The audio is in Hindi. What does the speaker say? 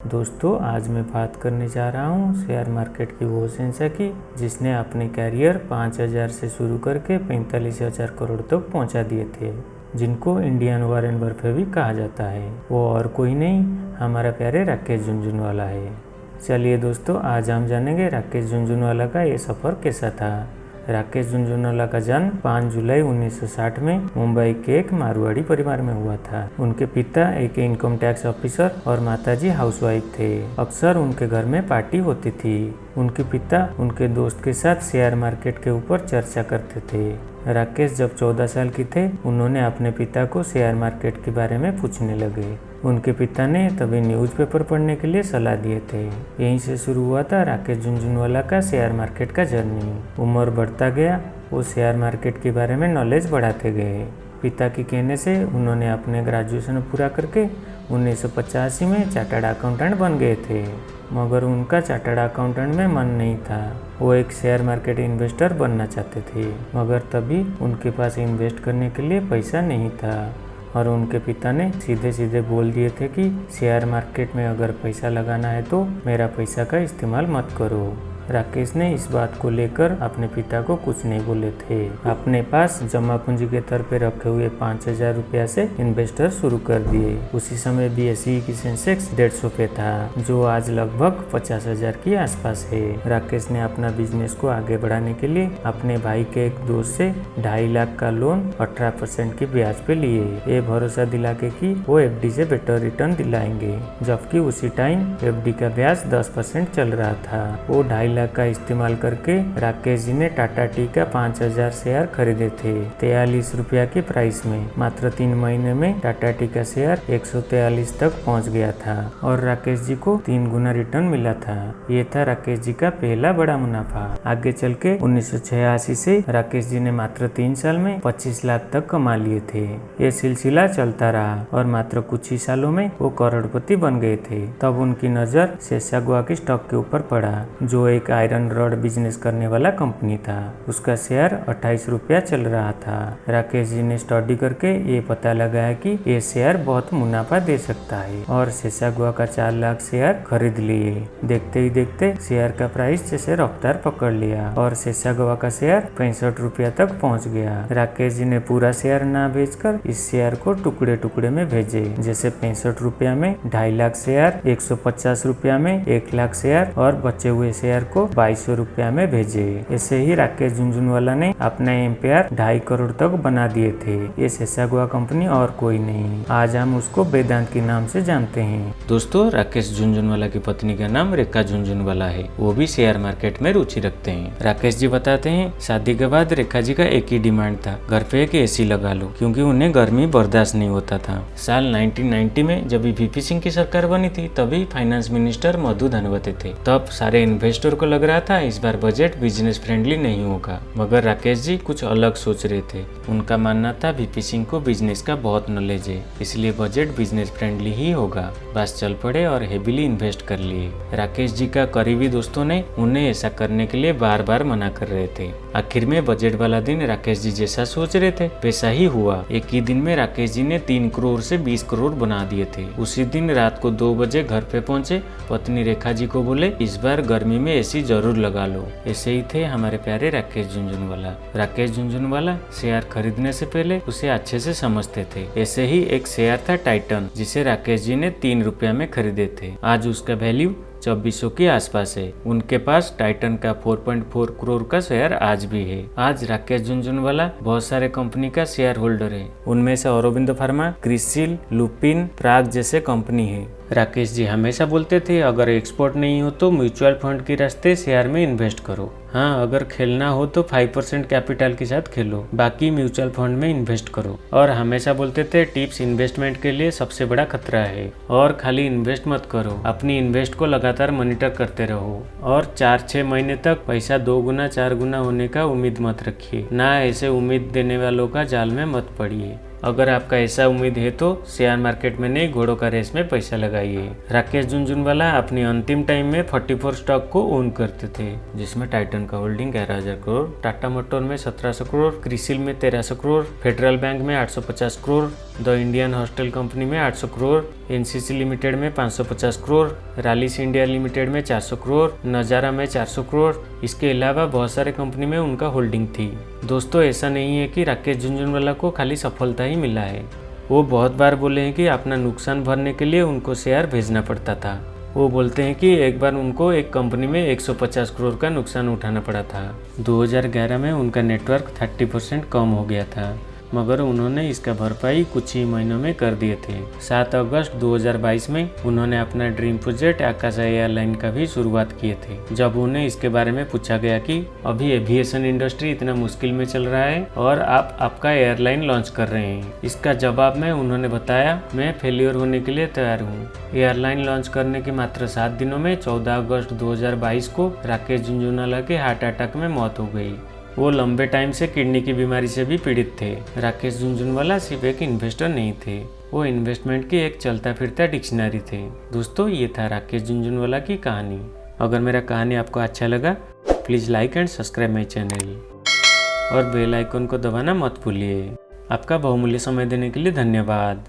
दोस्तों आज मैं बात करने जा रहा हूँ शेयर मार्केट की वो सेंसेक्स की जिसने अपने कैरियर 5,000 से शुरू करके 45,000 करोड़ तक पहुँचा दिए थे, जिनको इंडियन वॉरेन बफेट भी कहा जाता है। वो और कोई नहीं, हमारा प्यारे राकेश झुनझुनवाला है। चलिए दोस्तों, आज हम जानेंगे राकेश झुनझुनवाला का ये सफ़र कैसा था। राकेश झुनझुनवाला का जन्म 5 जुलाई 1960 में मुंबई के एक मारवाड़ी परिवार में हुआ था। उनके पिता एक इनकम टैक्स ऑफिसर और माताजी हाउसवाइफ थे। अक्सर उनके घर में पार्टी होती थी। उनके पिता उनके दोस्त के साथ शेयर मार्केट के ऊपर चर्चा करते थे। राकेश जब 14 साल की थे, उन्होंने अपने पिता को शेयर मार्केट के बारे में पूछने लगे। उनके पिता ने तभी न्यूज़पेपर पढ़ने के लिए सलाह दिए थे। यहीं से शुरू हुआ था राकेश झुनझुनवाला का शेयर मार्केट का जर्नी। उम्र बढ़ता गया, वो शेयर मार्केट के बारे में नॉलेज बढ़ाते गए। पिता के कहने से उन्होंने अपने ग्रेजुएशन पूरा करके 1985 में चार्टर्ड अकाउंटेंट बन गए थे, मगर उनका चार्टर्ड अकाउंटेंट में मन नहीं था। वो एक शेयर मार्केट इन्वेस्टर बनना चाहते थे, मगर तभी उनके पास इन्वेस्ट करने के लिए पैसा नहीं था और उनके पिता ने सीधे सीधे बोल दिए थे कि शेयर मार्केट में अगर पैसा लगाना है तो मेरा पैसा का इस्तेमाल मत करो। राकेश ने इस बात को लेकर अपने पिता को कुछ नहीं बोले थे। अपने पास जमा पूंजी के तौर पे रखे हुए 5,000 रुपया से इन्वेस्टर शुरू कर दिए। उसी समय BSE की सेंसेक्स 150 पे था, जो आज लगभग 50,000 के आसपास है। राकेश ने अपना बिजनेस को आगे बढ़ाने के लिए अपने भाई के एक दोस्त से 2.5 लाख का लोन 18% की ब्याज पे लिए, ये भरोसा दिला के कि वो FD से बेटर रिटर्न दिलाएंगे, जबकि उसी टाइम FD का ब्याज 10% चल रहा था। वो 2.5 लाख का इस्तेमाल करके राकेश जी ने टाटा टी का 5,000 शेयर खरीदे थे 43 रुपया की प्राइस में। मात्र 3 महीने में टाटा टी का शेयर 143 तक पहुंच गया था और राकेश जी को 3 गुना रिटर्न मिला था। ये था राकेश जी का पहला बड़ा मुनाफा। आगे चल के 1986 से राकेश जी ने मात्र 3 साल में 25 लाख तक कमा लिए थे। ये सिलसिला चलता रहा और मात्र कुछ ही सालों में वो करोड़पति बन गए थे। तब उनकी नजर सेसागुआ की स्टॉक के ऊपर पड़ा, जो एक आयरन रॉड बिजनेस करने वाला कंपनी था। उसका शेयर 28 रुपया चल रहा था। राकेश जी ने स्टडी करके ये पता लगाया कि ये शेयर बहुत मुनाफा दे सकता है और सेसागुआ का 4 लाख शेयर खरीद लिए। देखते ही देखते शेयर का प्राइस जैसे रफ्तार पकड़ लिया और सेसागुआ का शेयर 65 रुपया तक पहुंच गया। राकेश जी ने पूरा शेयर ना बेचकर इस शेयर को टुकड़े टुकड़े में भेजे, जैसे 65 रुपया में 2.5 लाख शेयर, 150 रुपया में 1 लाख शेयर और बचे हुए शेयर को 2200 रुपया में भेजे। ऐसे ही राकेश झुनझुनवाला ने अपना एम्पायर 2.5 करोड़ तक बना दिए थे। ये सेसागुआ कंपनी और कोई नहीं, आज हम उसको वेदांत के नाम से जानते हैं। दोस्तों, राकेश झुनझुनवाला की पत्नी का नाम रेखा झुनझुनवाला है। वो भी शेयर मार्केट में रुचि रखते हैं। राकेश जी बताते हैं, शादी के बाद रेखा जी का एक ही डिमांड था, घर पे एक AC लगा लो, क्योंकि उन्हें गर्मी बर्दाश्त नहीं होता था। साल 1990 में जब VP सिंह की सरकार बनी थी, तभी फाइनेंस मिनिस्टर मधु धनवते थे। तब सारे इन्वेस्टर को लग रहा था इस बार बजट बिजनेस फ्रेंडली नहीं होगा, मगर राकेश जी कुछ अलग सोच रहे थे। उनका मानना था VP सिंह को बिजनेस का बहुत नॉलेज है, इसलिए बजट बिजनेस फ्रेंडली ही होगा। बस चल पड़े और हेवीली इन्वेस्ट कर लिए। राकेश जी का करीबी दोस्तों ने उन्हें ऐसा करने के लिए बार बार मना कर रहे थे। आखिर में बजट वाला दिन राकेश जी जैसा सोच रहे थे वैसा ही हुआ। एक ही दिन में राकेश जी ने 3 करोड़ से 20 करोड़ बना दिए थे। उसी दिन रात को 2 बजे घर पे पहुंचे। पत्नी रेखा जी को बोले, इस बार गर्मी में AC जरूर लगा लो। ऐसे ही थे हमारे प्यारे राकेश झुनझुनवाला। राकेश झुनझुनवाला शेयर खरीदने से पहले उसे अच्छे से समझते थे। ऐसे ही एक शेयर था टाइटन, जिसे राकेश जी ने 3 रुपया में खरीदे थे। आज उसका वैल्यू 2400 के आसपास है। उनके पास टाइटन का 4.4 करोड़ का शेयर आज भी है। आज राकेश झुनझुनवाला बहुत सारे कंपनी का शेयर होल्डर है। उनमें से औरोबिंदो फार्मा, क्रिसिल, लुपिन, प्राग जैसे कंपनी है। राकेश जी हमेशा बोलते थे, अगर एक्सपोर्ट नहीं हो तो म्यूचुअल फंड के रास्ते शेयर में इन्वेस्ट करो। हाँ, अगर खेलना हो तो 5% कैपिटल के साथ खेलो, बाकी म्यूचुअल फंड में इन्वेस्ट करो। और हमेशा बोलते थे, टिप्स इन्वेस्टमेंट के लिए सबसे बड़ा खतरा है और खाली इन्वेस्ट मत करो, अपनी इन्वेस्ट को लगातार मॉनिटर करते रहो और 4-6 महीने तक पैसा 2 गुना 4 गुना होने का उम्मीद मत रखिए। ना ऐसे उम्मीद देने वालों का जाल में मत पड़िए। अगर आपका ऐसा उम्मीद है तो शेयर मार्केट में नहीं, घोड़ों का रेस में पैसा लगाइए। राकेश झुनझुनवाला अपने अंतिम टाइम में 44 स्टॉक को ओन करते थे, जिसमें टाइटन का होल्डिंग 11,000 करोड़, टाटा मोटर में 1700 करोड़, क्रिसिल में 1300 करोड़, फेडरल बैंक में 850 crore, the Indian hostel company में 800 करोड़, एनसीसी लिमिटेड में 550 करोड़, रालिस इंडिया लिमिटेड में 400 करोड़, नज़ारा में 400 करोड़। इसके अलावा बहुत सारे कंपनी में उनका होल्डिंग थी। दोस्तों, ऐसा नहीं है कि राकेश झुनझुनवाला को खाली सफलता ही मिला है। वो बहुत बार बोले हैं कि अपना नुकसान भरने के लिए उनको शेयर भेजना पड़ता था। वो बोलते हैं कि एक बार उनको एक कंपनी में 150 करोड़ का नुकसान उठाना पड़ा था। 2011 में उनका नेटवर्क 30% कम हो गया था, मगर उन्होंने इसका भरपाई कुछ ही महीनों में कर दिए थे। 7 अगस्त 2022 में उन्होंने अपना ड्रीम प्रोजेक्ट आकाश एयरलाइन का भी शुरुआत किए थे। जब उन्हें इसके बारे में पूछा गया कि अभी एविएशन इंडस्ट्री इतना मुश्किल में चल रहा है और आप आपका एयरलाइन लॉन्च कर रहे हैं, इसका जवाब में उन्होंने बताया, मैं फेलियर होने के लिए तैयार हूँ। एयरलाइन लॉन्च करने के मात्र 7 दिनों में 14 अगस्त 2022 को राकेश झुनझुनवाला के हार्ट अटैक में मौत हो गई। वो लंबे टाइम से किडनी की बीमारी से भी पीड़ित थे। राकेश झुनझुनवाला सिर्फ एक इन्वेस्टर नहीं थे, वो इन्वेस्टमेंट की एक चलता फिरता डिक्शनरी थे। दोस्तों, ये था राकेश झुनझुनवाला की कहानी। अगर मेरा कहानी आपको अच्छा लगा, please like and subscribe my channel और बेल आइकन को दबाना मत भूलिए। आपका बहुमूल्य समय देने के लिए धन्यवाद।